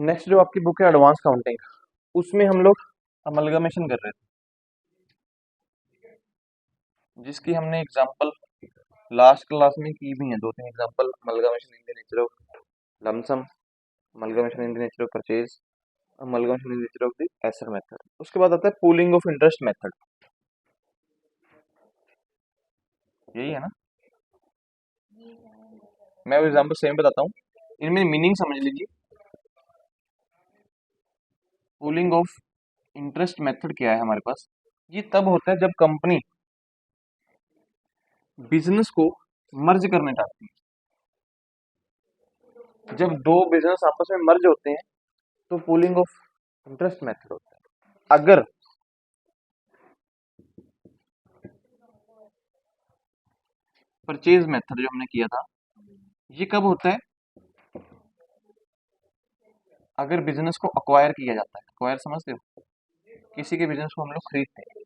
Next जो आपकी book है एडवांस काउंटिंग, उसमें हम लोग अमलगमेशन कर रहे थे, जिसकी हमने एग्जांपल लास्ट क्लास में की भी है। दो तीन example, amalgamation in the nature of lump sum, amalgamation in the nature of purchase, amalgamation in the nature of the asset method. उसके बाद आता है पूलिंग ऑफ इंटरेस्ट मेथड। यही है ना? मैं वो एग्जांपल सेम बताता हूँ, इनमें मीनिंग समझ लीजिए। पूलिंग ऑफ इंटरेस्ट मेथड क्या है हमारे पास? ये तब होता है जब कंपनी बिजनेस को मर्ज करने चाहती है। जब दो बिजनेस आपस में मर्ज होते हैं तो पूलिंग ऑफ इंटरेस्ट मेथड होता है। अगर परचेज मेथड जो हमने किया था, ये कब होता है? अगर बिजनेस को अक्वायर किया जाता है। अक्वायर समझते हो? किसी के बिजनेस को हम लोग खरीदते हैं,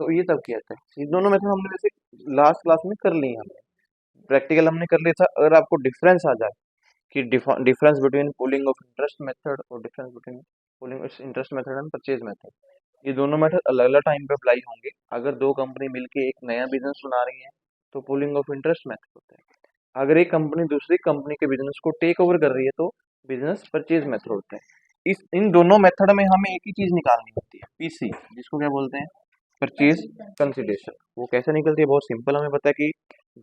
तो ये तब किया जाता है। ये दोनों मेथड हमने वैसे लास्ट क्लास में कर ली है, हमने प्रैक्टिकल हमने कर लिया था। अगर आपको डिफरेंस आ जाए कि difference between pooling of interest method और difference between pooling interest method and purchase method, ये दोनों मेथड अलग अलग टाइम पे अप्लाई होंगे। अगर दो कंपनी मिलके एक नया बिजनेस बना रही है तो पूलिंग ऑफ इंटरेस्ट मेथड होता है। अगर एक कंपनी दूसरी कंपनी के बिजनेस को टेक ओवर कर रही है तो बिजनेस परचेज मेथड होता है। इस इन दोनों मेथड में हमें एक ही चीज निकालनी होती है, पीसी, जिसको क्या बोलते हैं? Purchase consideration. वो कैसे निकलती है? बहुत सिंपल, हमें पता है कि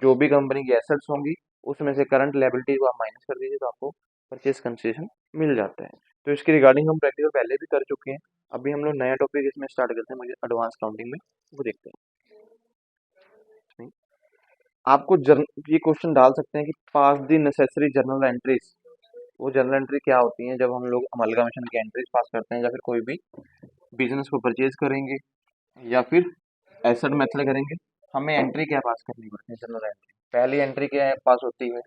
जो भी कंपनी की एसेट्स होंगी उसमें से करंट लायबिलिटी को आप माइनस कर दीजिए तो आपको परचेज कंसिडरेशन मिल जाता है। तो इसकी रिगार्डिंग हम प्रैक्टिकल पहले भी कर चुके हैं। अभी हम लोग नया टॉपिक इसमें स्टार्ट करते हैं, मुझे एडवांस काउंटिंग में, वो देखते हैं। आपको ये क्वेश्चन डाल सकते हैं कि पास द नेसेसरी जर्नल एंट्रीज। वो जर्नल एंट्री क्या होती है? जब हम लोग अमलगामेशन की एंट्रीज पास करते हैं या फिर कोई भी बिजनेस को परचेज करेंगे या फिर एसेट मेथड करेंगे, हमें एंट्री क्या पास करनी पड़ती है? Journal entry. पहली एंट्री क्या है पास होती है?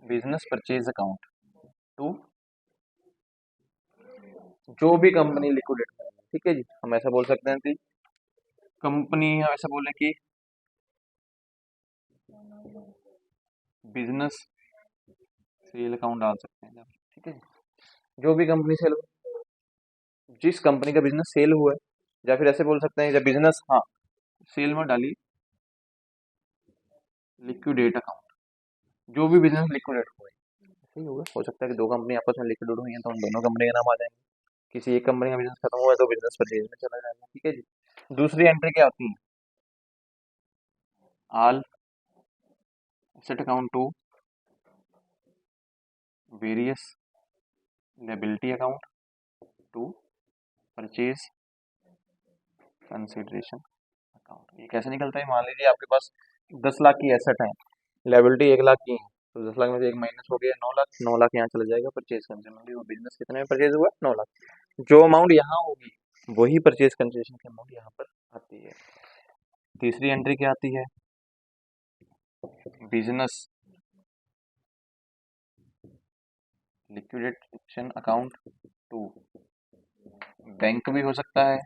बिजनेस परचेज अकाउंट टू जो भी कंपनी लिक्विडेट करेगी। ठीक है जी, हम ऐसा बोल सकते हैं कि कंपनी, हम ऐसा बोले कि बिजनेस सेल अकाउंट डाल सकते हैं। ठीक है जी, जो भी कंपनी सेल, जिस कंपनी का बिजनेस सेल हुआ है, या फिर ऐसे बोल सकते हैं जब बिजनेस, हाँ, सेल में डाली लिक्विडेट अकाउंट, जो भी बिजनेस लिक्विडेट हुआ है। सही होगा। हो सकता है कि दो कंपनी आपस में लिक्विडेट हुई है तो उन दोनों कंपनी का नाम आ जाएंगे। किसी एक कंपनी का बिजनेस खत्म हुआ है तो बिजनेस परचेज में चला जाएगा। ठीक है जी। दूसरी एंट्री क्या आती है? All asset account to various liability account to purchase consideration account. ये कैसे निकलता है? मान लीजिए आपके पास 10 लाख की एसेट है, लायबिलिटी 1 लाख की है, तो 10 लाख में से एक माइनस हो गया 9 लाख। 9 लाख यहाँ चला जाएगा परचेज कंसिडरेशन। वो बिजनेस कितने में परचेज हुआ? 9 लाख। जो अमाउंट यहाँ होगी वही परचेज कंसिडरेशन की अमाउंट यहाँ पर आती है। तीसरी एंट्री क्या आती है? Business liquidation account to bank भी हो सकता है,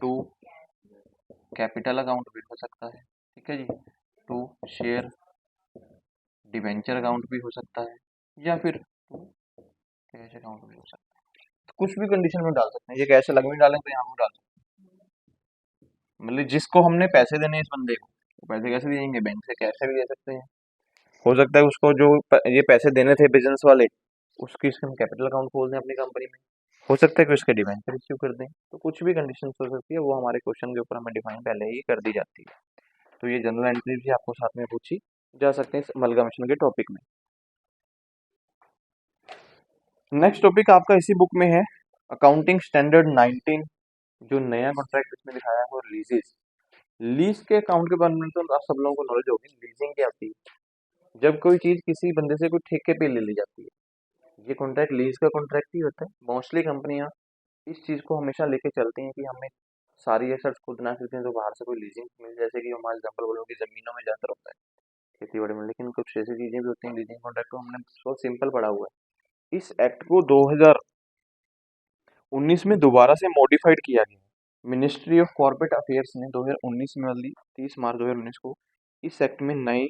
टू कैपिटल अकाउंट भी हो सकता है। ठीक है जी। टू शेयर डिवेंचर अकाउंट भी हो सकता है, या फिर टू कैश अकाउंट भी हो सकता है। तो कुछ भी कंडीशन में डाल सकते हैं। ये कैश अलग में डालें तो यहाँ पर डाल सकते हैं। मतलब जिसको हमने पैसे देने हैं इस बंदे को, वो पैसे कैसे देंगे? बैंक से, कैश से भी दे सकते हैं। हो सकता है उसको जो ये पैसे देने थे बिजनेस वाले, उसकी हम कैपिटल अकाउंट खोल दें अपनी कंपनी में। हो सकता है कि उसके डिवेंचर इश्यू कर दें। तो कुछ भी कंडीशन हो सकती है, वो हमारे क्वेश्चन के ऊपर हमें डिफाइन पहले ही कर दी जाती है। तो ये जनरल एंट्री भी आपको साथ में पूछी जा सकते हैं इस अमलगमेशन के टॉपिक में। नेक्स्ट टॉपिक आपका इसी बुक में है, अकाउंटिंग स्टैंडर्ड 19। जो नया कॉन्ट्रैक्ट इसमें दिखाया है वो लीजेस। लीज के अकाउंट के बारे में तो आप सब लोगों को नॉलेज होगी। लीजिंग क्या होती है? जब कोई चीज किसी बंदे से कोई ठेके पे ले ली जाती है, ये कॉन्ट्रैक्ट लीज का कॉन्ट्रैक्ट ही होता है। मोस्टली कंपनियां इस चीज को हमेशा लेके चलती हैं कि हमें सारी एसेट्स खुद ना खरीदें तो बाहर से कोई लीजिंग मिल, जैसे कि हमारा एग्जाम्पल बोलो कि जमीनों में ज्यादा होता है, खेती बाड़ी में। लेकिन कुछ ऐसी चीजें भी होती हैं लीजिंग कॉन्ट्रैक्ट को हमने बहुत सिंपल पढ़ा हुआ है। इस एक्ट को 2019 में दोबारा से मॉडिफाइड किया गया। मिनिस्ट्री ऑफ कॉर्पोरेट अफेयर्स ने 2019 में, वाली 30 मार्च 2019 को इस एक्ट में नई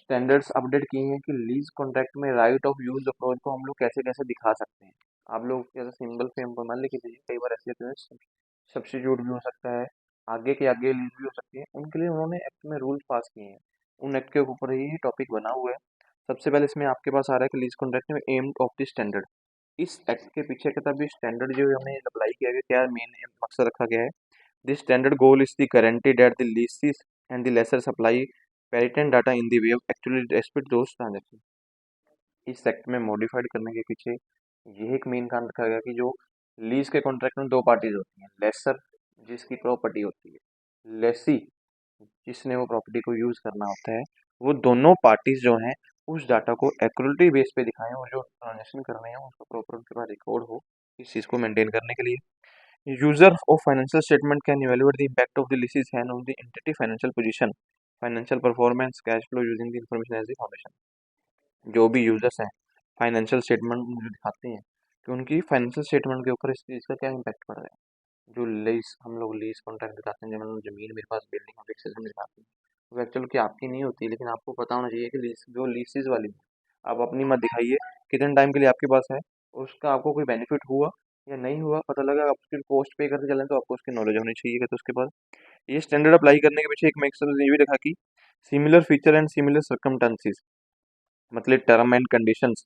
स्टैंडर्ड्स अपडेट किए हैं कि लीज कॉन्ट्रैक्ट में राइट ऑफ यूज अप्रोच को हम लोग कैसे कैसे दिखा सकते हैं। आप लोग जैसे सिंगल फ्रेम पर मान लिख लीजिए, कई बार ऐसे होते हैं सब्स्टिट्यूट भी हो सकता है, आगे के आगे लीज भी हो सकती है, उनके लिए उन्होंने एक्ट में रूल्स पास किए हैं। उन एक्ट के ऊपर ही टॉपिक बना हुआ है। सबसे पहले इसमें आपके पास आ रहा है कि लीज कॉन्ट्रैक्ट में एम ऑफ द स्टैंडर्ड। इस एक्ट के पीछे का भी स्टैंडर्ड जो हमें अप्लाई किया गया, क्या मेन मकसद रखा गया है। This standard goal is the guarantee that the lessees and the lessor supply pertinent data in the way of actually respect those transaction. इस एक्ट में मॉडिफाइड करने के पीछे ये एक मेन कारण रखा गया कि जो लीज के कॉन्ट्रैक्ट में दो पार्टीज होती हैं, लेसर जिसकी प्रॉपर्टी होती है, लेसी जिसने वो प्रॉपर्टी को यूज करना होता है, वो दोनों पार्टीज जो हैं उस डाटा को एक्यूरेटी बेस पे दिखाएं और जो ट्रांजेक्शन कर रहे हैं उसका प्रॉपर उनके पास रिकॉर्ड हो, इस चीज़ को मेंटेन करने के लिए। User of financial statement can evaluate the impact of the leases hand on the entity financial position, financial performance, cash flow using the information as the foundation. जो भी यूजर्स हैं फाइनेंशियल स्टेटमेंट मुझे दिखाते हैं कि उनकी फाइनेंशियल स्टेटमेंट के ऊपर इस चीज़ का क्या इम्पैक्ट पड़ रहा है। जो लीज हम लोग लीज कॉन्ट्रैक्ट दिखाते हैं, जब हम जमीन मेरे पास बिल्डिंग ऑफ एक्सेस में दिखाते हैं, वो एक्चुअल की आपकी नहीं होती, लेकिन आपको पता होना चाहिए कि लीज जो लीसेस वाली है, आप अपनी मत दिखाइए कितने टाइम के लिए आपके पास है, उसका आपको कोई बेनिफिट हुआ या नहीं हुआ पता लगा, आप उसकी कॉस्ट पे करके चलें तो आपको उसकी नॉलेज होनी चाहिए। तो उसके बाद ये स्टैंडर्ड अप्लाई करने के पीछे एक मकसद ये भी रखा कि similar feature and similar circumstances, मतलब term and conditions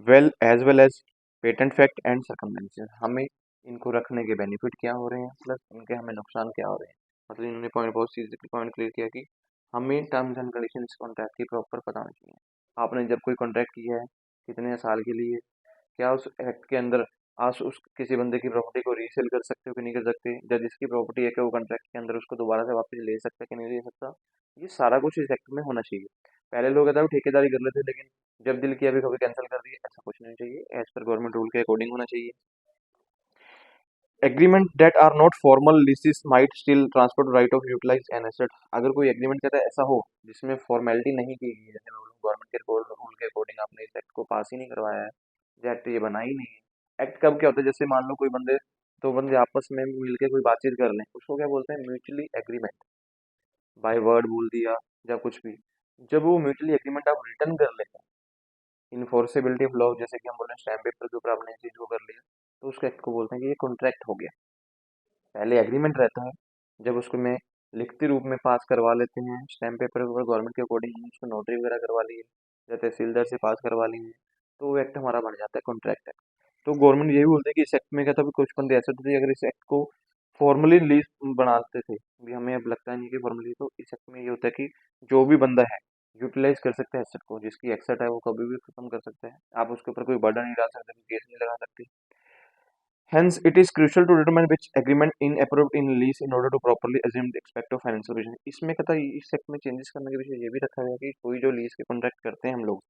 well as patent fact and circumstances, हमें इनको रखने के बेनिफिट क्या हो रहे हैं प्लस इनके हमें नुकसान क्या हो रहे हैं। मतलब इन्होंने पॉइंट बहुत चीज़ पॉइंट क्लियर किया कि हमें टर्म्स एंड कंडीशंस कॉन्ट्रैक्ट की प्रॉपर पता होनी चाहिए। आपने जब कोई कॉन्ट्रैक्ट किया है कितने साल के लिए, क्या उस एक्ट के अंदर आप उस किसी बंदे की प्रॉपर्टी को रीसेल कर सकते हो कि नहीं कर सकते, या जिसकी प्रॉपर्टी है कि वो कॉन्ट्रैक्ट के अंदर उसको दोबारा से वापस ले सकता है कि नहीं ले सकता, ये सारा कुछ इस एक्ट में होना चाहिए। पहले लोग कहते हैं ठेकेदारी कर लेते, लेकिन जब दिल किया भी कभी कैंसिल कर दिए, ऐसा कुछ नहीं चाहिए, एज पर गवर्नमेंट रूल के अकॉर्डिंग होना चाहिए। Agreement that are not formal leases might still transfer right of utilise an asset. अगर कोई एग्रीमेंट कहता है ऐसा हो जिसमें फॉर्मेलिटी नहीं की गई है, जैसे गवर्नमेंट के रूल के अकॉर्डिंग आपने इस एक्ट को पास ही नहीं करवाया है, ये एक्ट ये बना ही नहीं है। एक्ट कब क्या होता है, जैसे मान लो कोई बंदे दो बंदे आपस में मिलकर कोई बातचीत कर लें, उसको क्या बोलते हैं, म्यूचुअली एग्रीमेंट। बाय वर्ड बोल दिया या कुछ भी, जब वो म्यूचुअली एग्रीमेंट आप रिटर्न कर लेते हैं, इन्फोर्सेबिलिटी ऑफ लॉ, जैसे कि हम बोले स्टैम्प पेपर के ऊपर आपने इस चीज को कर लिया, तो उसको एक्ट को बोलते हैं कि ये कॉन्ट्रैक्ट हो गया। पहले एग्रीमेंट रहता है, जब उसको में लिखती रूप में पास करवा लेते हैं स्टैम्प पेपर के ऊपर गवर्नमेंट के अकॉर्डिंग, हम उसको नोटरी वगैरह करवा ली है या तहसीलदार से पास करवा ली है, तो वो एक्ट हमारा बन जाता है कॉन्ट्रैक्ट एक्ट। तो गवर्नमेंट यही बोलते हैं कि इस एक्ट में क्या था, कुछ बंदे ऐसे होते थे अगर इस एक्ट को फॉर्मली लीज बनाते थे, भी हमें अब लगता नहीं कि फॉर्मली, तो इस एक्ट में ये होता है कि जो भी बंदा है यूटिलाइज कर सकता है एसेट को, जिसकी एसेट है वो कभी भी खत्म कर सकता है, आप उसके ऊपर कोई बर्डन नहीं डाल सकते, कोई केस नहीं लगा सकते। Hence, it is crucial to determine which agreement in approved in lease in order to properly assume the expect of financial position। इसमें कहता है इस सेक्ट में चेंजेस करने के पीछे ये भी रखा गया कि कोई जो लीज के कॉन्ट्रैक्ट करते हैं हम लोग,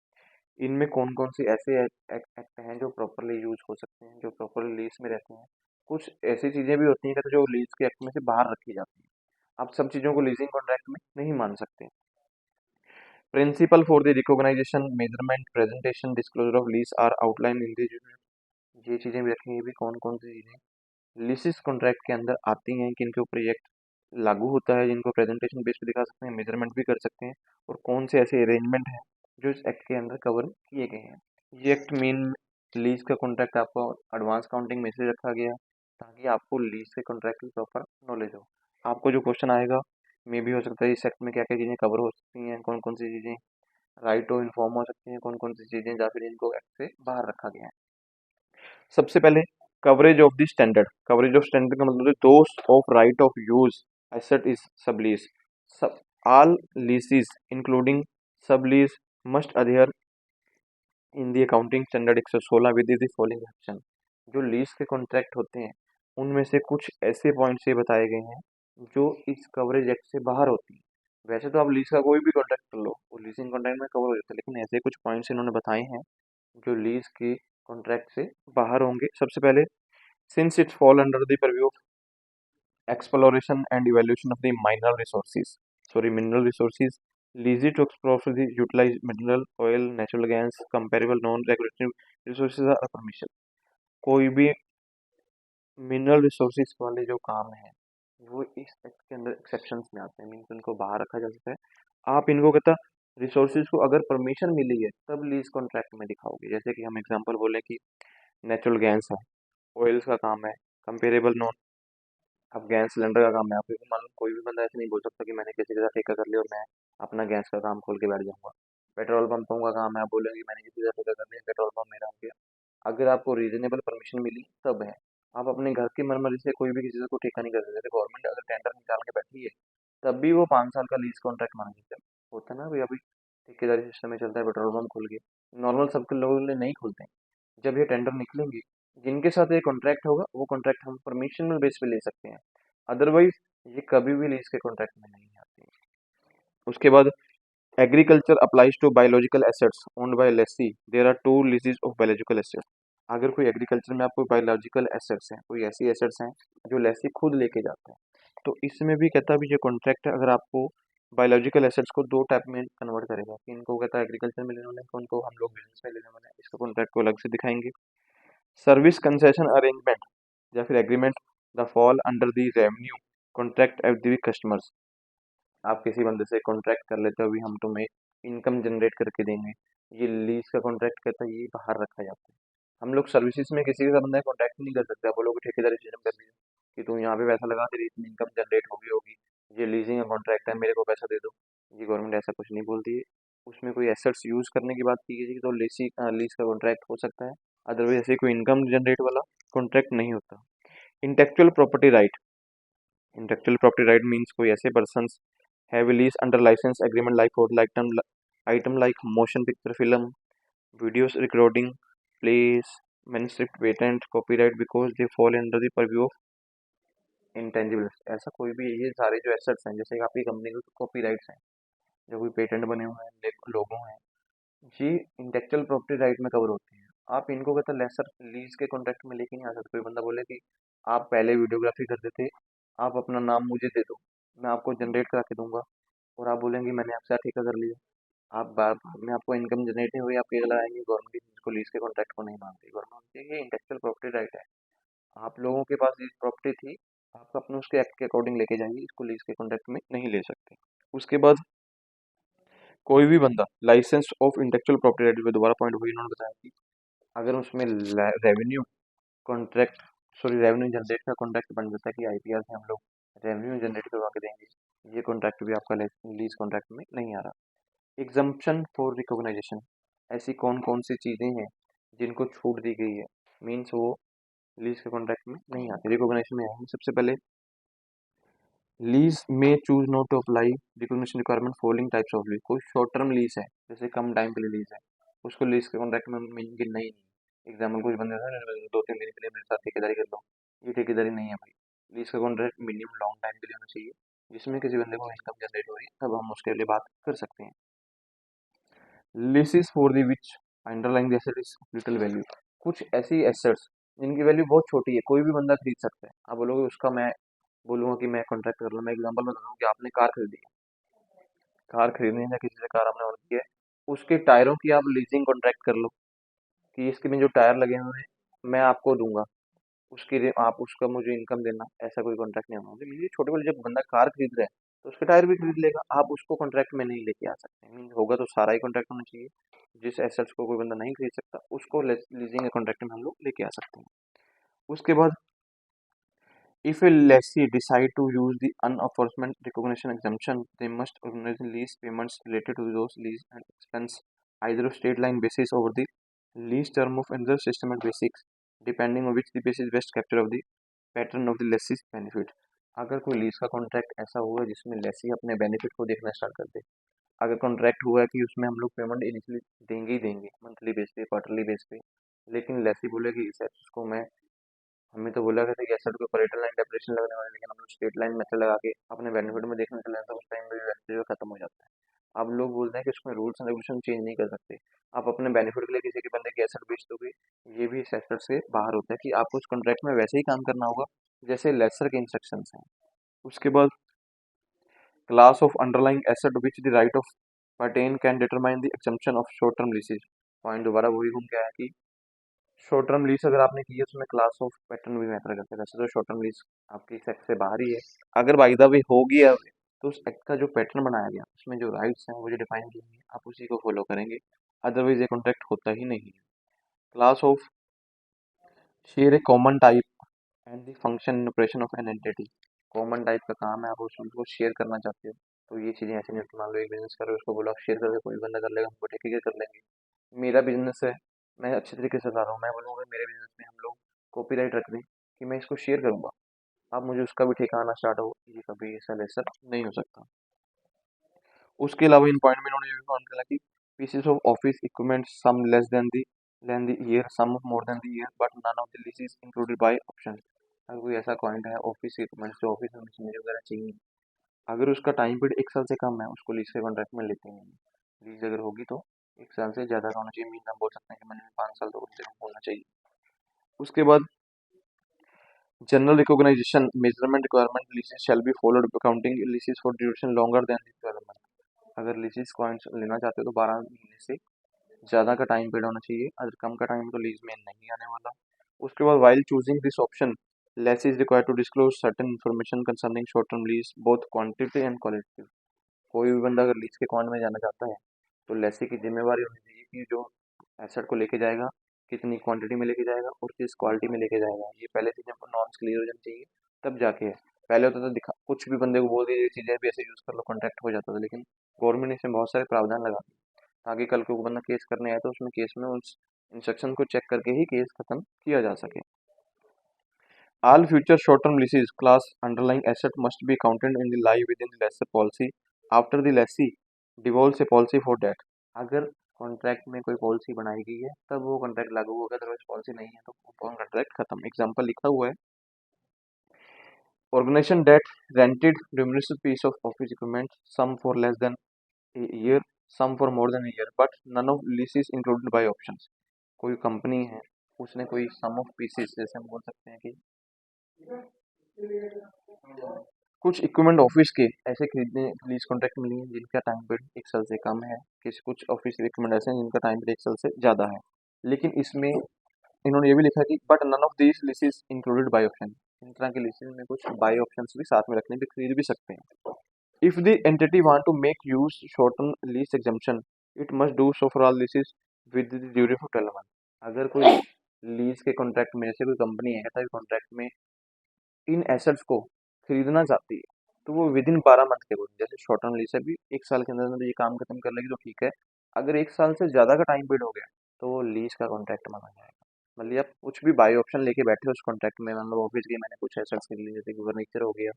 इनमें कौन कौन से ऐसे एक्ट हैं जो प्रॉपरली यूज हो सकते हैं, जो प्रॉपरली लीज में रहते हैं। कुछ ऐसी चीजें भी होती हैं कहते जो लीज के एक्ट में से बाहर रखी जाती हैं, आप सब चीजों को लीजिंग कॉन्ट्रैक्ट में नहीं मान सकते। Principle for the recognition measurement presentation disclosure of lease are outline in the, ये चीजें भी रखेंगे भी कौन कौन सी चीजें लीसेस कॉन्ट्रैक्ट के अंदर आती हैं, किन के ऊपर ये एक्ट लागू होता है, जिनको प्रेजेंटेशन बेस पे दिखा सकते हैं, मेजरमेंट भी कर सकते हैं, और कौन से ऐसे अरेंजमेंट हैं जो इस एक्ट के अंदर कवर किए गए हैं। ये एक्ट मेन लीज का कॉन्ट्रैक्ट आपको एडवांस काउंटिंग में से रखा गया है, ताकि आपको लीज के कॉन्ट्रैक्ट की प्रॉपर नॉलेज हो। आपको जो क्वेश्चन आएगा मे भी हो सकता है इस एक्ट में क्या क्या चीज़ें कवर हो सकती हैं, कौन कौन सी चीज़ें राइट टू इन्फॉर्म हो सकती हैं, कौन कौन सी चीज़ें या फिर इनको एक्ट से बाहर रखा गया है। सबसे पहले coverage of the standard. Coverage of standard का मतलब है दोस्त of right of use asset is sublease. सब all leases including sublease must adhere in the accounting standard 116 with the following action. जो लीज के कॉन्ट्रैक्ट होते हैं उनमें से कुछ ऐसे पॉइंट्स ये बताए गए हैं जो इस कवरेज एक्ट से बाहर होती हैं। वैसे तो आप लीज का कोई भी कॉन्ट्रैक्ट कर लो, वो लीजिंग कॉन्ट्रैक्ट में कवर हो जाता है, लेकिन ऐसे कुछ पॉइंट्स इन्होंने बताए हैं जो लीज के कॉन्ट्रैक्ट से बाहर होंगे। सबसे पहले, since it fall under the purview of exploration and evaluation of the mineral resources, lease to explore the utilize mineral, oil, natural gas, comparable non-regulatory resources are permission। कोई भी मिनरल रिसोर्सेज वाले जो काम है वो इस एक्ट के अंदर एक्सेप्शंस में आते हैं, मीन्स उनको बाहर रखा जा सकता है। आप इनको कहता रिसोर्सेज को अगर परमिशन मिली है तब लीज कॉन्ट्रैक्ट में दिखाओगे। जैसे कि हम एग्जांपल बोले कि नेचुरल गैस है, ऑयल्स का काम है, कंपेरेबल नॉन, अब गैस सिलेंडर का काम है। आप मान लो कोई भी बंदा ऐसे नहीं बोल सकता कि मैंने किसी के साथ ठेका कर लिया और मैं अपना गैस का काम खोल के बैठ जाऊंगा। पेट्रोल पंपों का काम है, आप बोलेंगे मैंने किसी के साथ ठेका कर लिया, पेट्रोल पंप मेरा हो गया। अगर आपको रीजनेबल परमिशन मिली तब है। आप अपने घर की मनमानी से कोई भी किसी से को ठेका नहीं कर सकते। जैसे गवर्नमेंट अगर टेंडर निकाल के बैठी है तब भी वो 5 साल का लीज कॉन्ट्रैक्ट मांग सकते हैं। होता है ना भाई, अभी ठेकेदारी सिस्टम में चलता है, पेट्रोल पंप खुल गए, नॉर्मल सबके लोगों ने नहीं खुलते हैं। जब ये टेंडर निकलेंगे, जिनके साथ ये कॉन्ट्रैक्ट होगा वो कॉन्ट्रैक्ट हम परमिशनल बेस पे ले सकते हैं। अदरवाइज ये कभी भी लीज के कॉन्ट्रैक्ट में नहीं आती है। उसके बाद agriculture applies to biological assets owned by lessee, there are two leases of biological assets. अगर कोई एग्रीकल्चर में आपको बायोलॉजिकल एसेट्स हैं, कोई ऐसी एसेट्स हैं जो लेसी खुद लेके जाता है, तो इसमें भी कहता है भी ये कॉन्ट्रैक्ट है। अगर आपको बायोलॉजिकल एसेट्स को दो टाइप में कन्वर्ट करेगा कि इनको कहता है एग्रीकल्चर में लेने वाले हैं, उनको हम लोग बिजनेस में लेने वाले हैं, इसका कॉन्ट्रैक्ट को अलग से दिखाएंगे। सर्विस कंसेशन अरेंजमेंट या फिर agreement the fall under the revenue contract at the customers. आप किसी बंदे से कॉन्ट्रैक्ट कर लेते हो, अभी हम तुम्हें इनकम जनरेट करके देंगे, ये लीज का कॉन्ट्रैक्ट कहता है, ये बाहर रखा जाता है। हम लोग सर्विसेज में किसी के साथ बंदा कॉन्ट्रैक्ट नहीं कर सकते। आप बोलोगे ठेकेदारी सिस्टम कर दीजिए कि तुम यहाँ पे पैसा लगा, तेरी इतनी इनकम जनरेट होगी होगी, ये लीजिंग का कॉन्ट्रैक्ट है, मेरे को पैसा दे दो। ये गवर्नमेंट ऐसा कुछ नहीं बोलती है। उसमें कोई एसेट्स यूज करने की बात की गई तो लीज का कॉन्ट्रैक्ट हो सकता है। अदरवाइज ऐसे कोई इनकम जनरेट वाला कॉन्ट्रैक्ट नहीं होता। Intellectual property right, intellectual property right means कोई ऐसे person have released under license agreement like for item like motion picture film, videos recording, plays, manuscript, patent, copyright because they fall under the purview of intangibles। ऐसा कोई भी, ये सारे जो assets हैं जैसे कि आपकी कंपनी के कॉपीराइट्स हैं, जो कोई पेटेंट बने हुए हैं, लोगो हैं, ये इंटेलेक्चुअल प्रॉपर्टी राइट में कवर होते हैं। आप इनको कहता लेसर लीज के कॉन्ट्रैक्ट में लेके नहीं आ सकते। कोई बंदा बोले कि आप पहले वीडियोग्राफी करते थे, आप अपना नाम मुझे दे दो, मैं आपको जनरेट करा के दूंगा, और आप बोलेंगे मैंने आपसे ठेका कर लिया, आप बाद में आपको इनकम जनरेट नहीं हुई, आप केस लगाएंगे, गवर्नमेंट इसको लीज के कॉन्ट्रैक्ट को नहीं मानती। गवर्नमेंट ये इंटेलेक्चुअल प्रॉपर्टी राइट है, आप लोगों के पास ये प्रॉपर्टी थी, आप अपने उसके एक्ट के अकॉर्डिंग लेके जाइए, इसको लीज के कॉन्ट्रैक्ट में नहीं ले सकते। उसके बाद कोई भी बंदा license of intellectual property right पे दोबारा पॉइंट वही इन्होंने बताया कि अगर उसमें revenue contract, sorry revenue generate का कॉन्ट्रैक्ट बन जाता है कि आईपीआर से हम लोग रेवेन्यू जनरेट करवा के देंगे, ये कॉन्ट्रैक्ट भी आपका लीज कॉन्ट्रैक्ट में नहीं आ रहा। एग्जम्पशन फॉर रिकॉग्नाइजेशन, ऐसी कौन कौन सी चीज़ें हैं जिनको छूट दी गई है, मीन्स वो लीज के कॉन्ट्रैक्ट में नहीं आती, रिकॉग्नाइजेशन में आएंगे। सबसे पहले लीज में choose not to apply recognition requirement following types of lease. कोई शॉर्ट टर्म लीज है, जैसे कम टाइम के लिए लीज है, उसको लीज के कॉन्ट्रैक्ट में मीनिंग नहीं। एग्जाम्पल कुछ बंदे हैं 2-3 दिन के लिए मेरे साथ ठेकेदारी कर लो, ये ठेकेदारी नहीं है भाई। लीज का कॉन्ट्रैक्ट मिनिमम लॉन्ग टाइम के लिए होना चाहिए, जिसमें किसी बंदे को इनकम जनरेट हो रही है, तब हम उसके लिए बात कर सकते हैं। Leases for the which underlying asset is little value, कुछ ऐसी एसेट्स जिनकी वैल्यू बहुत छोटी है, कोई भी बंदा खरीद सकता है। आप बोलोगे उसका, मैं बोलूंगा कि मैं कॉन्ट्रैक्ट कर लूँ। मैं एग्जांपल बता दूं कि आपने कार खरीदी है, कार खरीदनी है, किसी से कार आपने ऑर्डर की है, उसके टायरों की आप लीजिंग कॉन्ट्रैक्ट कर लो कि इसके में जो टायर लगे हुए हैं मैं आपको दूंगा, उसकी आप उसका मुझे इनकम देना, ऐसा कोई कॉन्ट्रैक्ट नहीं होना चाहिए। ये छोटे वाले, जब बंदा कार खरीद रहा है तो उसके टायर भी खरीद लेगा, आप उसको कॉन्ट्रैक्ट में नहीं लेके आ सकते। मीन होगा तो सारा ही कॉन्ट्रैक्ट होना चाहिए। जिस एसेट्स को कोई बंदा नहीं खरीद सकता उसको लीजिंग कॉन्ट्रैक्ट में हम लोग लेके आ सकते हैं। उसके बाद if a lessee decide to use the unenforcement recognition exemption, they must organize lease payments related to those lease and expense either of state line basis over the lease term of another system and basics, depending on which the basis best capture of the pattern of the lessee's benefit। अगर कोई lease का contract ऐसा हुआ जिसमें लेसी अपने benefit को देखना start कर दे, अगर कॉन्ट्रैक्ट हुआ है कि उसमें हम लोग पेमेंट इनिशियली देंगे ही देंगे, मंथली बेस पे, क्वार्टरली बेस पे, लेकिन लेसी बोले कि इस एसेट को मैं, हमें तो बोला गया था कि एसेट के ऊपर रिटर्न लाइन डेप्रिसिएशन लगने वाला है, लेकिन हम लोग स्ट्रेट लाइन मेथड लगा के अपने बेनिफिट में देखने चले तो उस टाइम पे वैल्यू खत्म हो जाता है। अब लोग बोलते हैं कि उसमें रूल्स एंड रेगुलेशन चेंज नहीं कर सकते, आप अपने बेनिफिट के लिए किसी के बंदे की एसेट बेच दोगे, ये भी इस एसेट से बाहर होता है कि आपको उस कॉन्ट्रैक्ट में वैसे ही काम करना होगा जैसे लेसर के इंस्ट्रक्शंस हैं। उसके बाद class of underlying asset which the right of pertain can determine the exemption of short term leases. Point दोबारा वही घूम के आया कि शॉर्ट टर्म लीज अगर आपने की है उसमें क्लास ऑफ पैटर्न भी मैटर करते हैं। वैसे तो शॉर्ट टर्म लीज आपकी सेट से बाहर ही है, अगर बाई द वे होगी है तो उस एक्ट का जो पैटर्न बनाया गया उसमें जो राइट्स हैं वो जो डिफाइन किए हैं आप उसी को फॉलो करेंगे, अदरवाइज ये कॉन्ट्रैक्ट होता ही नहीं है। Class of share A common type and the function and operation of an entity. Common type का काम है, आप उसको शेयर करना चाहते हो, तो ये चीज़ें ऐसे नहीं होती। मान लो एक बिजनेस कर रहे हो, उसको बोलो आप शेयर करके कोई बंदा कर लेगा, हमको टेक कर लेंगे। मेरा बिजनेस है, मैं अच्छे तरीके से बता रहा हूँ, मैं बोलूँगा मेरे बिजनेस में हम लोग कॉपीराइट रख दें कि मैं इसको शेयर करूँगा, अब मुझे उसका भी ठेका आना स्टार्ट हो, ये कभी ऐसा वैसा नहीं हो सकता। उसके अलावा इन पॉइंट में इन्होंने ये भी फाउंड करा कि pieces of office equipment some less than the year, some more than the year, but none of the lease is included bye option. अगर कोई ऐसा पॉइंट है ऑफिस इक्विपमेंट जो ऑफिस में मशीनरी वगैरह चाहिए, अगर उसका टाइम पीरियड 1 साल से कम है उसको लीज के कॉन्ट्रैक्ट में लेते हैं। लीज अगर होगी तो 1 साल से ज़्यादा का होना चाहिए, मीन हम बोल सकते हैं कि मैंने 5 साल तो उससे कम होना चाहिए। उसके बाद general recognisation measurement requirement leases shall be followed counting leases for duration longer than the 12 month. अगर लीजेस को लेना चाहते हो तो 12 महीने से ज़्यादा का टाइम पीरियड होना चाहिए, अगर कम का टाइम तो लीज में नहीं आने वाला। उसके बाद while choosing this option lessee is required to disclose certain information concerning short term lease both quantity and quality. कोई भी बंदा अगर लीज के कौन में जाना चाहता है तो लेसी की जिम्मेवारी होनी चाहिए कि जो एसेट को लेके जाएगा कितनी क्वांटिटी में लेके जाएगा और किस क्वालिटी में लेके जाएगा, ये पहले से जब नॉर्म्स क्लियर हो जाने चाहिए तब जाके है। पहले होता था दिखा कुछ भी बंदे को बोल दिया ये चीज़ें भी ऐसे यूज़ कर लो कॉन्ट्रैक्ट हो जाता था, लेकिन गवर्नमेंट ने इसमें बहुत सारे प्रावधान लगा दिए ताकि कल को वो बंदा केस करने आए तो उसमें केस में उस इंस्ट्रक्शन को चेक करके ही केस खत्म किया जा सके। All future short-term leases class underlying asset must be counted in the lie within the lessee policy after the lessee devolves a policy for that। अगर कॉन्ट्रैक्ट में कोई पॉलिसी बनाई गई है तब वो कॉन्ट्रैक्ट लागू होगा, अदरवाइज पॉलिसी नहीं है तो कॉन्ट्रैक्ट खत्म। एग्जांपल लिखा हुआ है, organisation that rented remunerated piece of office equipment some for less than a year, some for more than a year, but none of leases included by options। कोई company है उसने कोई सम ऑफ पीसेस जैसे हम बोल सकते हैं कि कुछ इक्विपमेंट ऑफिस के ऐसे खरीदने लीज कॉन्ट्रैक्ट मिली हैं जिनका टाइम पीरियड 1 साल से कम है, किसी कुछ ऑफिस इक्विपमेंट ऐसे हैं जिनका टाइम पीरियड 1 साल से ज़्यादा है। लेकिन इसमें इन्होंने ये भी लिखा कि but none of these leases included bye option. इन तरह के लीसेस में कुछ बाय ऑप्शंस भी साथ में रखने भी खरीद भी सकते हैं। If the entity want to make use short term lease exemption it must do so for all leases with the duration of 12 month. अगर कोई लीज के कॉन्ट्रैक्ट में जैसे कोई कंपनी है तभी कॉन्ट्रैक्ट में इन एसेट्स को खरीदना चाहती है तो वो विद इन 12 मंथ के बोल, जैसे शॉर्ट टर्म लीज है भी 1 साल के अंदर अंदर ये काम खत्म कर लेगी तो ठीक है, अगर 1 साल से ज़्यादा का टाइम पीरियड हो गया तो वो लीज का कॉन्ट्रैक्ट माना जाएगा। मतलब आप कुछ भी बाई ऑप्शन लेके बैठे हो उस कॉन्ट्रैक्ट में, मतलब ऑफिस के मैंने कुछ एसेट्स खरीद लिए जैसे कि फर्नीचर हो गया,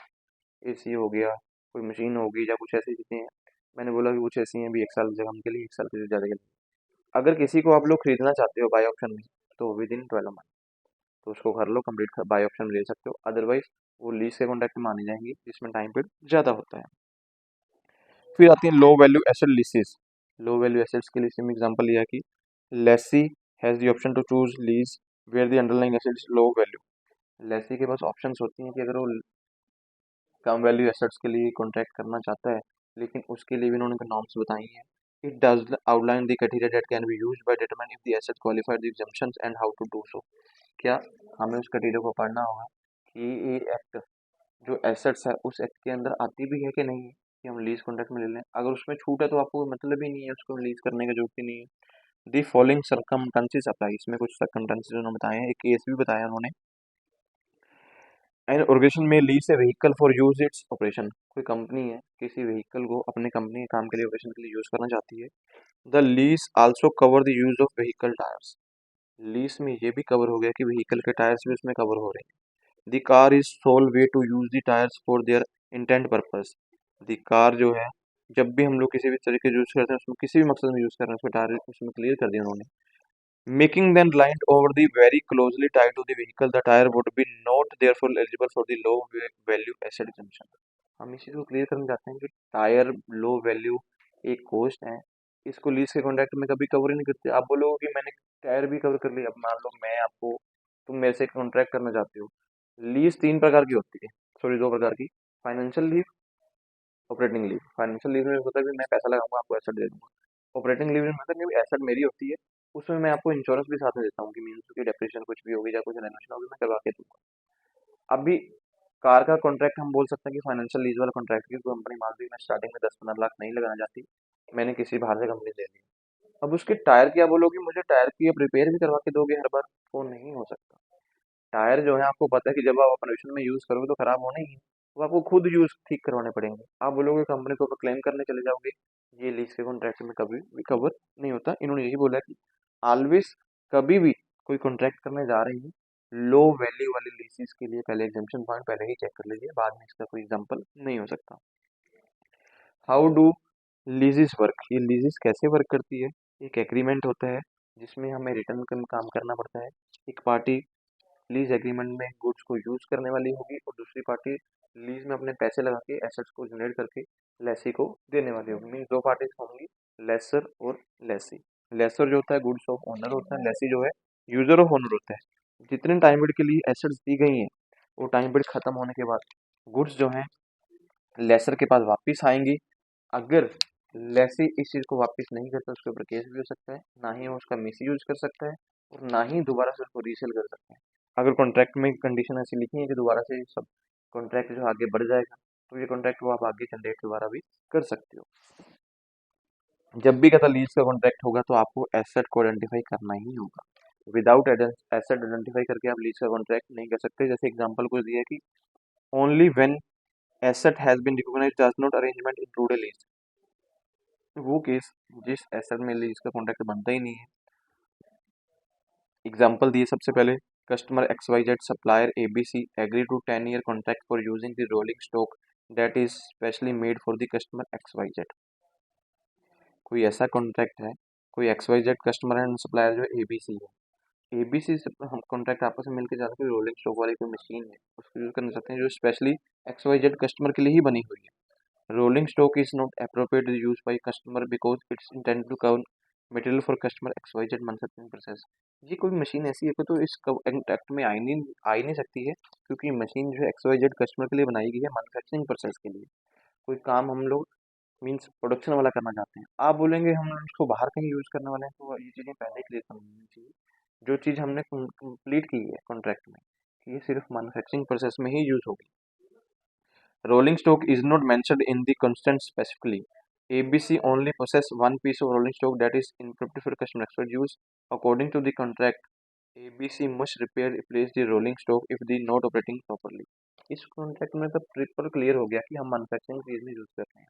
एसी हो गया, कोई मशीन होगी या कुछ ऐसी चीज़ें हैं, मैंने बोला कि कुछ ऐसी हैं भी 1 साल से कम के लिए 1 साल से ज़्यादा के लिए, अगर किसी को आप लोग खरीदना चाहते हो बाई ऑप्शन में तो विद इन 12 मंथ तो उसको कर लो कंप्लीट, बाय ऑप्शन ले सकते हो, अदरवाइज वो लीज के कॉन्ट्रैक्ट में मानी जाएंगी जिसमें टाइम पीरियड ज़्यादा होता है। फिर आती है low value asset leases. Low value assets के लिए एग्जांपल लिया कि lessee has the option to choose lease where the underlying asset is low value. Lessee के पास ऑप्शंस होती हैं कि अगर वो कम वैल्यू एसेट्स के लिए कॉन्ट्रैक्ट करना चाहता है, लेकिन उसके लिए भी उन्होंने नॉर्म्स बताई हैं। It does outline the criteria that can be used by determine if the asset qualified the exemptions and how to do so. क्या हमें उस क्राइटेरिया को पढ़ना होगा कि ये एक्ट जो एसेट्स है उस एक्ट के अंदर आती भी है कि नहीं है कि हम लीज कॉन्ट्रैक्ट में ले लें, अगर उसमें छूट है तो आपको कोई मतलब ही नहीं है, उसको लीज करने का जरूरत ही नहीं है। दी फॉलोइंग सरकमस्टेंसेस अप्लाई, इसमें कुछ सरकमस्टेंसेस उन्होंने बताए हैं, एक केस भी बताया उन्होंने। एन ऑर्गेनाइजेशन में lease A vehicle for use its operation. कोई कंपनी है किसी व्हीकल को अपने कंपनी के काम के लिए ऑपरेशन के लिए यूज करना चाहती है। The lease also cover the use of vehicle tyres. Lease में ये भी कवर हो गया कि व्हीकल के टायर्स भी उसमें कवर हो रहे हैं। The car is sole way to use the tyres for their intent purpose. The car जो है जब भी हम लोग किसी भी तरीके यूज करते हैं उसमें किसी भी मकसद में यूज कर रहे हैं उसमें टायर उसमें क्लियर कर दिया उन्होंने। Making them lined over the very closely tied to the vehicle, the tire would be not therefore eligible for the low value asset exemption। हम इस चीज़ को क्लियर करना चाहते हैं कि टायर लो वैल्यू एक कॉस्ट है, इसको लीज के कॉन्ट्रैक्ट में कभी कवर ही नहीं करते। आप बोलोगे कि मैंने टायर भी कवर कर लिया, अब मान लो मैं आपको तुम मेरे से कॉन्ट्रैक्ट करना चाहते हो। लीज 3 प्रकार की होती है, सॉरी 2 प्रकार की, financial leave, operating leave. Financial leave में होता है कि मैं पैसा लगाऊंगा आपको एसेट दे दूंगा। ऑपरेटिंग लीव में मतलब कि एसेट मेरी होती है, उसमें मैं आपको इंश्योरेंस भी साथ में देता हूँ कि मीन्स की डेप्रिसिएशन कुछ भी होगी या कुछ रेनोवेशन होगी मैं करवा के दूंगा। अभी कार का कॉन्ट्रैक्ट हम बोल सकते हैं कि फाइनेंशियल लीज वाला कॉन्ट्रैक्ट की कंपनी मान ली मैं स्टार्टिंग में 10-15 लाख नहीं लगाना चाहती, मैंने किसी बाहर से कंपनी ले ली। अब उसके टायर की आप बोलोगे मुझे टायर की आप रिपेयर भी करवा के दोगे हर बार, वो नहीं हो सकता। टायर जो है आपको पता है कि जब आप ऑपरेशन में यूज करोगे तो खराब होने ही है, तो आपको खुद यूज ठीक करवाने पड़ेंगे। आप बोलोगे कंपनी को क्लेम करने चले जाओगे, ये लीज के कॉन्ट्रैक्ट में कभी भी कवर नहीं होता। इन्होंने यही बोला कि ऑलवेज, कभी भी कोई कॉन्ट्रैक्ट करने जा रहे हैं लो वैल्यू वाली लीजेस के लिए पहले एग्जाम्पशन पॉइंट पहले ही चेक कर लीजिए, बाद में इसका कोई एग्जाम्पल नहीं हो सकता। हाउ डू लीजेस वर्क, ये लीजेस कैसे वर्क करती है? एक एग्रीमेंट होता है जिसमें हमें रिटर्न काम करना पड़ता है। एक पार्टी लीज एग्रीमेंट में गुड्स को यूज करने वाली होगी और दूसरी पार्टी लीज में अपने पैसे लगा के एसेट्स को जनरेट करके लेसी को देने वाली होगी। मीन दो पार्टीज होंगी, लेसर और लेसी। लेसर जो होता है गुड्स ऑफ ऑनर होता है, लेसी जो है यूजर ऑफ ऑनर होता है। जितने टाइम पीरियड के लिए एसेट्स दी गई हैं वो टाइम पीरियड खत्म होने के बाद गुड्स जो है लेसर के पास वापिस आएंगी। अगर लेसी इस चीज को वापस नहीं करता उसके ऊपर केस भी हो सकता है, ना ही वो उसका मिस यूज कर सकता है और ना ही दोबारा से उसको रीसेल कर सकते हैं। अगर कॉन्ट्रैक्ट में कंडीशन ऐसी लिखी है कि दोबारा से सब कॉन्ट्रैक्ट जो आगे बढ़ जाएगा तो ये कॉन्ट्रैक्ट को आप आगे जनरेट दोबारा भी कर सकते हो। जब भी कहता लीज का कॉन्ट्रैक्ट होगा तो आपको एसेट को आइडेंटिफाई करना ही होगा। विदाउट एसेट आइडेंटिफाई करके आप लीज का कॉन्ट्रैक्ट नहीं कर सकते। जैसे एग्जाम्पल को दिया कि only when asset has been recognised does not arrangement include a lease. वो केस जिस एसेट में लीज का कॉन्ट्रैक्ट बनता ही नहीं है। एग्जाम्पल दिए सबसे पहले, customer XYZ supplier ABC agree to 10-year contract for using the rolling stock that is specially made for the customer XYZ। कोई ऐसा कॉन्ट्रैक्ट है, कोई XYZ कस्टमर एंड सप्लायर जो ABC है, ABC से हम कॉन्ट्रैक्ट आपस में मिलकर जाते हैं, रोलिंग स्टॉक वाली कोई मशीन है उसको यूज करना चाहते हैं जो स्पेशली XYZ कस्टमर के लिए ही बनी हुई है। Rolling stock is not appropriate use by customer because it's intend to cover material for customer XYZ manufacturing process. ये कोई मशीन ऐसी है कि तो इस एक्ट में आ ही नहीं सकती है, क्योंकि मशीन जो है XYZ कस्टमर के लिए बनाई गई है मैन्युफैक्चरिंग प्रोसेस के लिए। कोई काम हम लोग मीन्स प्रोडक्शन वाला करना चाहते हैं, आप बोलेंगे हम उसको बाहर कहीं यूज करने वाले हैं, तो ये चीज़ें पहले क्लियर करनी चाहिए। जो चीज़ हमने कंप्लीट की है कॉन्ट्रैक्ट में कि ये सिर्फ मैन्युफैक्चरिंग प्रोसेस में ही यूज होगी। Rolling stock is not mentioned in the consent specifically. ABC only possess one piece of rolling stock that is inappropriate for customer expert use. According to the contract, ABC must repair replace the rolling stock if the not operating properly. इस contract में तो triple clear हो गया कि हम manufacturing चीज में use कर रहे हैं।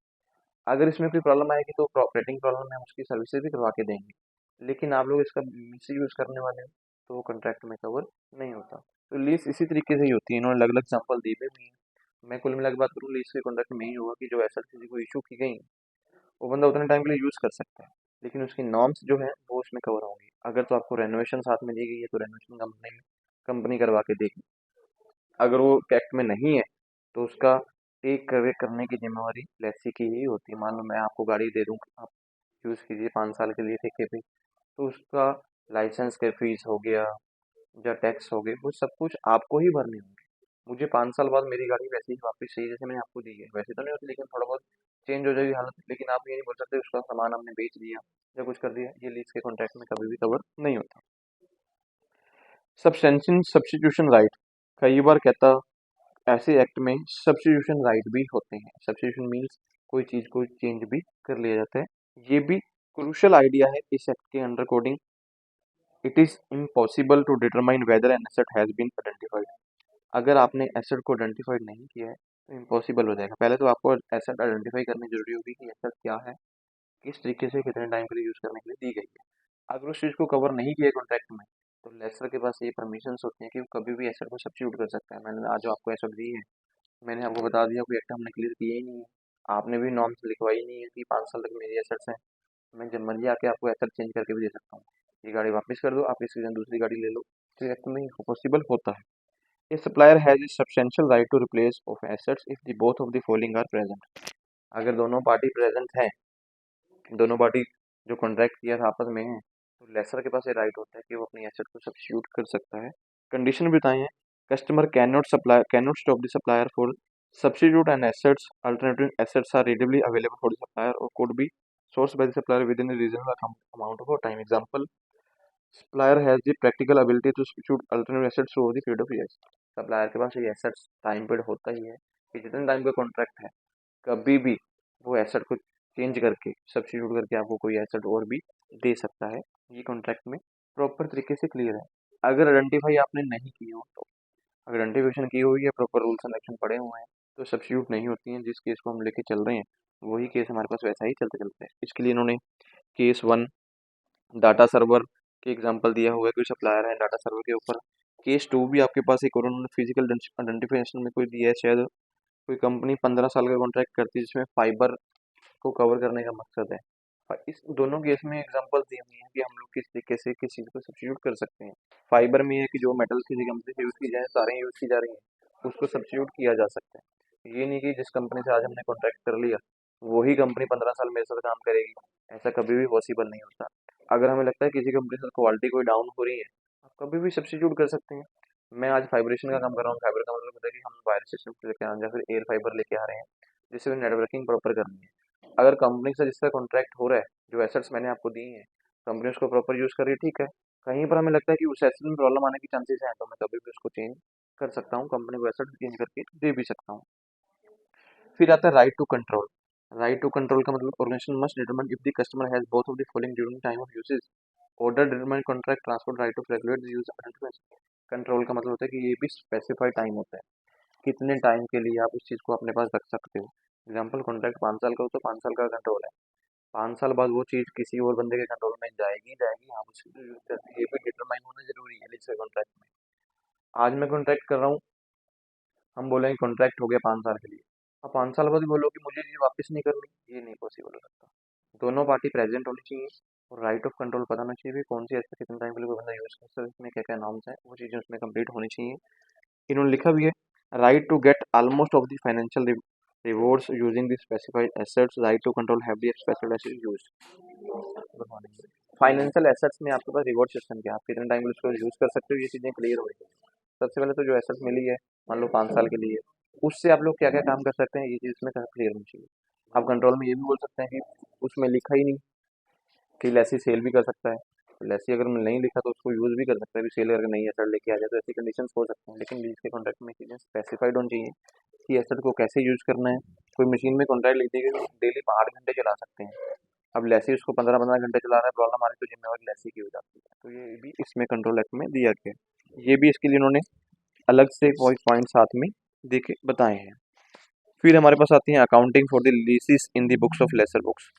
अगर इसमें कोई प्रॉब्लम आएगी तो ऑपरेटिंग प्रॉब्लम है, हम उसकी सर्विसेज भी करवा के देंगे। लेकिन आप लोग इसका मिस यूज करने वाले हो तो वो कॉन्ट्रैक्ट में कवर नहीं होता। तो लीज इसी तरीके से ही होती है, इन्होंने अलग अलग एग्जाम्पल दी हुए हैं। मैं कुल मिला के बात करूँ लीज के कॉन्ट्रैक्ट में ही होगा कि जो एसेट किसी को इशू की गई वो बंदा उतने टाइम के लिए यूज कर सकता है, लेकिन उसकी नॉर्म्स जो है वो उसमें कवर होंगी। अगर तो आपको रेनोवेशन साथ में दी गई है तो रेनोवेशन कंपनी करवा के देगी। अगर वो एक्ट में नहीं है तो उसका टेक कवे करने की जिम्मेवारी लेसी की ही होती है। मान लो मैं आपको गाड़ी दे दूँ, आप यूज़ कीजिए 5 साल के लिए ठेके पे, तो उसका लाइसेंस के फीस हो गया या टैक्स हो गए, वो सब कुछ आपको ही भरने होंगे। मुझे 5 साल बाद मेरी गाड़ी वैसे ही वापस चाहिए जैसे मैंने आपको दी है, वैसे तो नहीं होती, लेकिन थोड़ा बहुत चेंज हो जाएगी हालत। लेकिन आप ये नहीं बोल सकते उसका सामान हमने बेच दिया या कुछ कर दिया, ये लीज के कॉन्ट्रैक्ट में कभी भी कवर नहीं होता। सब्सटेंशन सब्स्टिट्यूशन राइट, कई बार कहता ऐसे एक्ट में सब्स्टिट्यूशन राइट भी होते हैं। सब्स्टिट्यूशन मीन्स कोई चीज को चेंज भी कर लिया जाता है। ये भी क्रूशल आइडिया है इस एक्ट के under coding. It is impossible to determine whether an asset has been identified. अगर आपने एसेट को आइडेंटिफाइड नहीं किया है तो इम्पॉसिबल हो जाएगा। पहले तो आपको एसेट आइडेंटिफाई करनी जरूरी होगी कि एसेट क्या है, किस तरीके से कितने टाइम के लिए यूज करने के लिए दी गई है। अगर उस चीज को कवर नहीं किया कॉन्ट्रैक्ट में तो लेसर के पास ये परमिशंस होती हैं कि वो कभी भी एसेट को सब्स्टिट्यूट कर सकता है। मैंने आज जो आपको एसेट दी है, मैंने आपको बता दिया कोई एक्ट हमने क्लियर किया ही नहीं है, आपने भी नॉर्म्स लिखवाई नहीं है कि 5 साल तक मेरी एसेट्स हैं। मैं जब मर्जी आके आपको एसेट चेंज करके भी दे सकता हूँ, ये गाड़ी वापस कर दो, आप इसकी जगह दूसरी गाड़ी ले लो। तो एक्ट में पॉसिबल होता है। A supplier has a substantial right to replace of assets if the both of the following are present. अगर दोनों पार्टी प्रेजेंट हैं, दोनों पार्टी जो कॉन्ट्रैक्ट किया था आपस में है, तो लेसर के पास ये राइट होता है कि वो अपनी एसेट को सब्स्टिट्यूट कर सकता है। कंडीशन भी बताई है, customer can not stop the supplier for substitute and assets, alternative assets are readily available for the supplier or could be sourced by the supplier within a reasonable amount of time. Example, supplier has the practical ability to substitute alternative assets over the period of years. Supplier के पास ये assets time period होता ही है कि जितने time का contract है कभी भी वो एसेट को चेंज करके सब्स्टिट्यूट करके आपको कोई एसेट और भी दे सकता है। ये कॉन्ट्रैक्ट में प्रॉपर तरीके से क्लियर है। अगर आइडेंटिफाई आपने नहीं की हो तो, अगर आइडेंटिफिकेशन की हुई है, प्रॉपर रूल्स एंड एक्शन पड़े हुए हैं, तो सब्स्टिट्यूट नहीं होती हैं। जिस केस को हम लेके चल रहे हैं वही केस हमारे पास वैसा ही चलते चलते हैं। इसके लिए इन्होंने केस 1 डाटा सर्वर के एग्जांपल दिया हुआ है, कोई सप्लायर है डाटा सर्वर के ऊपर। केस 2 भी आपके पास एक और उन्होंने फिजिकल आइडेंटिफिकेशन में कोई दिया है, शायद कोई कंपनी 15 साल का कॉन्ट्रैक्ट करती है जिसमें फाइबर को कवर करने का मकसद है। इस दोनों केस में एग्जांपल दी हुई है कि हम लोग किस तरीके से किस चीज़ को सब्स्टिट्यूट कर सकते हैं। फाइबर में है कि जो मेटल किसी कंपनी से यूज़ की जाए, तारें यूज़ की जा रही हैं, उसको सब्स्टिट्यूट किया जा सकता है। ये नहीं कि जिस कंपनी से आज हमने कॉन्ट्रैक्ट कर लिया वही कंपनी 15 साल मेरे साथ काम करेगी, ऐसा कभी भी पॉसिबल नहीं होता। अगर हमें लगता है किसी कंपनी से क्वालिटी कोई डाउन हो रही है, आप कभी भी सब्स्टिट्यूट कर सकते हैं। मैं आज फाइब्रेशन का काम कर रहा हूँ, फाइबर का मतलब होता है कि हम वायर सिस्टम लेके आ रहे हैं या फिर एयर फाइबर लेके आ रहे हैं जिससे नेटवर्किंग प्रॉपर करनी है। अगर कंपनी से जिसका कॉन्ट्रैक्ट हो रहा है, जो एसेट्स मैंने आपको दिए हैं, कंपनी उसको प्रॉपर यूज़ कर रही है, ठीक है। कहीं पर हमें लगता है कि उस एसेट में प्रॉब्लम आने की चांसेस हैं, तो मैं कभी भी उसको चेंज कर सकता हूँ, कंपनी को एसेट चेंज करके दे भी सकता हूँ। फिर आता है right to control. Right to control का मतलब organisation must determine if the customer has both of the following during time of usage. Order determine contract transport right of regulate the use identify. Control का मतलब होता है कि ये भी specified time होता है, कितने टाइम के लिए आप उस चीज़ को अपने पास रख सकते हो। एग्जाम्पल, कॉन्ट्रैक्ट 5 साल का हो तो 5 साल का कंट्रोल है। 5 साल बाद वो चीज़ किसी और बंदे के कंट्रोल में जाएगी जाएगी, आप उसको यूज करते हैं, ये भी डिटरमाइन होना जरूरी है लीज कॉन्ट्रैक्ट में। आज मैं कॉन्ट्रैक्ट कर रहा हूँ, हम बोलेंगे कॉन्ट्रैक्ट हो गया 5 साल के लिए, अब 5 साल बाद भी बोलो कि मुझे ये वापस नहीं करनी, ये नहीं पॉसिबल हो सकता। दोनों पार्टी प्रेजेंट होनी चाहिए और राइट ऑफ कंट्रोल पता होना चाहिए भी कौन सी ऐसे कितने टाइम के लिए कोई बंदा यूज कर सकता है, इसमें क्या क्या नॉर्म्स हैं, वो चीज़ें उसमें कंप्लीट होनी चाहिए। इन्होंने लिखा भी है, right to get almost of the financial rewards using the specified assets, right to control have the specified assets use. Financial assets में आपके पास रिवॉर्ड सिस्टम क्या है, आप कितने टाइम के लिए उसको यूज कर सकते हो, ये चीज़ें क्लियर हो गई। सबसे पहले तो जो एसेट्स मिली है, मान लो 5 साल के लिए, उससे आप लोग क्या क्या काम कर सकते हैं, ये चीज़ इसमें क्लियर होनी चाहिए। आप कंट्रोल में ये भी बोल सकते हैं कि उसमें लिखा ही नहीं कि लैसी सेल भी कर सकता है, लैसी अगर नहीं लिखा तो उसको यूज़ भी कर सकता है, भी सेल करके नई एसेट लेके आ जाए, तो ऐसी कंडीशंस हो सकती हैं। लेकिन लीज के कॉन्ट्रैक्ट में चीज़ें स्पेसिफाइड होनी चाहिए कि एसेट को कैसे यूज़ करना है। कोई मशीन में कॉन्ट्रैक्ट लिख देगी तो डेली 8 घंटे चला सकते हैं, अब लैसी उसको 15-15 घंटे चला रहा है, प्रॉब्लम आ रही है, तो जिम्मेवारी लैसी की हो जाती है। तो ये भी इसमें कंट्रोल एक्ट में दिया गया है, ये भी इसके लिए उन्होंने अलग से कोई पॉइंट साथ में देखे बताए हैं। फिर हमारे पास आती है accounting for the leases in the books of lessor books.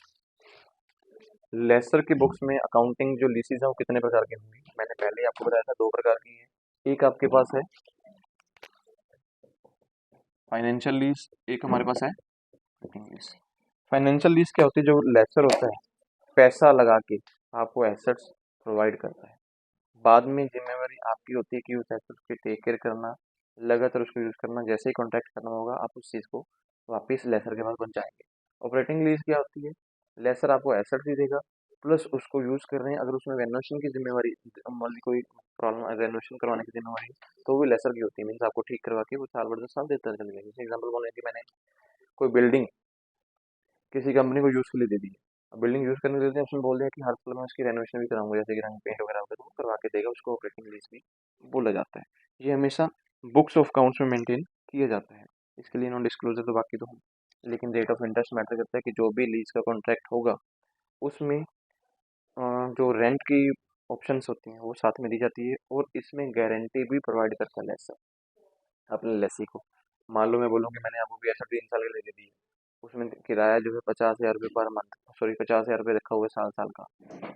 Lessor की बुक्स में अकाउंटिंग जो लीसेस है वो कितने प्रकार की होंगी, मैंने पहले ही आपको बताया था 2 प्रकार की है। एक आपके पास है फाइनेंशियल लीज, एक हमारे पास है लीज। फाइनेंशियल लीज क्या होती है, जो लेसर होता है पैसा लगा के आपको एसेट्स प्रोवाइड करता है, बाद में जिम्मेवारी आपकी होती है कि उस एसेट्स की टेक केयर करना, लगातार उसको यूज़ करना, जैसे ही कॉन्ट्रैक्ट खत्म होगा आप उस चीज़ को वापस लेसर के पास पहुंचाएंगे। ऑपरेटिंग लीज क्या होती है, लेसर आपको एसेट भी देगा प्लस उसको यूज़ कर रहे हैं, अगर उसमें रेनोवेशन की जिम्मेवारी, मान ली कोई प्रॉब्लम रेनोवेशन करवाने की जिम्मेवारी, तो वो भी लेसर की होती है, मीन्स आपको ठीक करवा के वो साल भर 10 साल देता चलेगा। जैसे एग्जाम्पल बोले कि मैंने कोई बिल्डिंग किसी कंपनी को यूज़ के लिए दे दी है, अब बिल्डिंग यूज़ करने देते हैं, उसमें बोल दिया कि हर साल मैं उसकी रेनोवेशन भी कराऊंगा, जैसे कि रंग पेंट वगैरह होगा तो वो करवा के देगा, उसको ऑपरेटिंग लीज भी बोला जाता है। ये हमेशा बुक्स ऑफ अकाउंट्स में मेंटेन किया जाता है। इसके लिए नॉन डिस्क्लोजर तो बाकी तो हम, लेकिन रेट ऑफ इंटरेस्ट मैटर करता है कि जो भी लीज का कॉन्ट्रैक्ट होगा उसमें जो रेंट की ऑप्शंस होती हैं वो साथ में दी जाती है, और इसमें गारंटी भी प्रोवाइड करता है लेसर अपने लेसी को। मान लो मैं बोलूँ कि मैंने आपको भी ऐसा 3 साल के लिए दे दी है, उसमें किराया जो है 50,000 रुपये पर मंथ, सॉरी 50,000 रुपये रखा हुआ है साल साल का,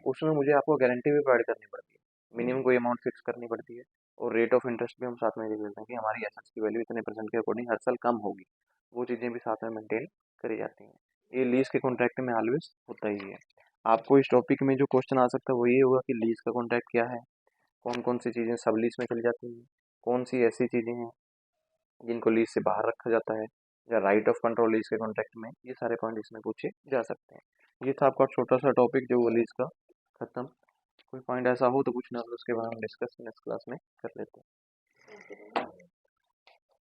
उसमें मुझे आपको गारंटी भी प्रोवाइड करनी पड़ती है, मिनिमम कोई अमाउंट फिक्स करनी पड़ती है, और रेट ऑफ इंटरेस्ट भी हम साथ में लिख देते हैं कि हमारी एसेट्स की वैल्यू इतने परसेंट के अकॉर्डिंग हर साल कम होगी, वो चीज़ें भी साथ में मेंटेन करी जाती हैं। ये लीज के कॉन्ट्रैक्ट में ऑलवेज होता ही है। आपको इस टॉपिक में जो क्वेश्चन आ सकता है वो ये होगा कि लीज का कॉन्ट्रैक्ट क्या है, कौन कौन सी चीज़ें सब लीज में चली जाती हैं, कौन सी ऐसी चीज़ें हैं जिनको लीज से बाहर रखा जाता है, या राइट ऑफ कंट्रोल लीज के कॉन्ट्रैक्ट में, ये सारे पॉइंट इसमें पूछे जा सकते हैं। ये था आपका छोटा सा टॉपिक जो वो लीज का खत्म। कोई पॉइंट ऐसा हो तो पूछना, उसके बाद हम डिस्कस नेक्स्ट क्लास में कर लेते हैं।